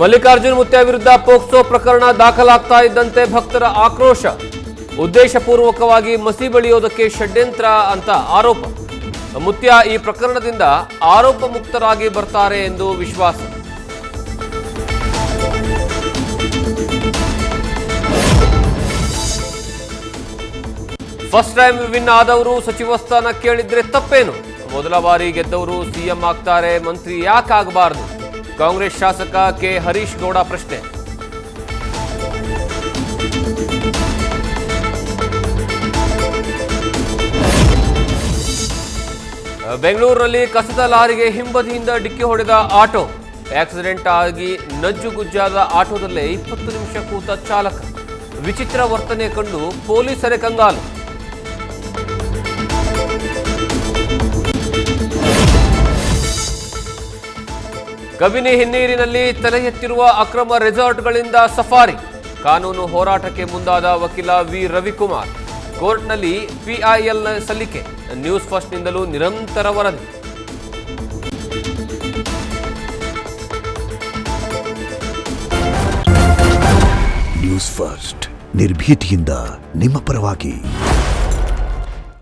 ಮಲ್ಲಿಕಾರ್ಜುನ್ ಮುತ್ಯ ವಿರುದ್ಧ ಪೋಕ್ಸೋ ಪ್ರಕರಣ ದಾಖಲಾಗ್ತಾ ಇದ್ದಂತೆ ಭಕ್ತರ ಆಕ್ರೋಶ. ಉದ್ದೇಶಪೂರ್ವಕವಾಗಿ ಮಸಿ ಬಳಿಯೋದಕ್ಕೆ ಷಡ್ಯಂತ್ರ ಅಂತ ಆರೋಪ. ಮುತ್ಯ ಈ ಪ್ರಕರಣದಿಂದ ಆರೋಪ ಮುಕ್ತರಾಗಿ ಬರ್ತಾರೆ ಎಂದು ವಿಶ್ವಾಸ. ಫಸ್ಟ್ ಟೈಮ್ ವಿನ್ ಆದವರು ಸಚಿವ ಸ್ಥಾನ ಕೇಳಿದ್ರೆ ತಪ್ಪೇನು? ಮೊದಲ ಬಾರಿ ಗೆದ್ದವರು ಸಿಎಂ ಆಗ್ತಾರೆ, ಮಂತ್ರಿ ಯಾಕಾಗಬಾರದು? ಕಾಂಗ್ರೆಸ್ ಶಾಸಕ ಕೆ ಹರೀಶ್ ಗೌಡ ಪ್ರಶ್ನೆ. ಬೆಂಗಳೂರಿನಲ್ಲಿ ಕಸದ ಲಾರಿಗೆ ಹಿಂಬದಿಯಿಂದ ಡಿಕ್ಕಿ ಹೊಡೆದ ಆಟೋ. ಆಕ್ಸಿಡೆಂಟ್ ಆಗಿ ನಜ್ಜುಗುಜ್ಜಾದ ಆಟೋದಲ್ಲೇ 20 ನಿಮಿಷ ಕೂತ ಚಾಲಕ. ವಿಚಿತ್ರ ವರ್ತನೆ ಕಂಡು ಪೊಲೀಸರೇ ಕಂಗಾಲು. ಕಬಿನಿ ಹಿನ್ನೀರಿನಲ್ಲಿ ತಲೆ ಎತ್ತಿರುವ ಅಕ್ರಮ ರೆಸಾರ್ಟ್ಗಳಿಂದ ಸಫಾರಿ. ಕಾನೂನು ಹೋರಾಟಕ್ಕೆ ಮುಂದಾದ ವಕೀಲ ವಿ ರವಿಕುಮಾರ್. ಕೋರ್ಟ್ನಲ್ಲಿ ಪಿಐಎಲ್ ಸಲ್ಲಿಕೆ. ನ್ಯೂಸ್ ಫಸ್ಟ್ನಿಂದಲೂ ನಿರಂತರ ವರದಿ. ನ್ಯೂಸ್ ಫಸ್ಟ್ ನಿರ್ಭೀತಿಯಿಂದ ನಿಮ್ಮ ಪರವಾಗಿ.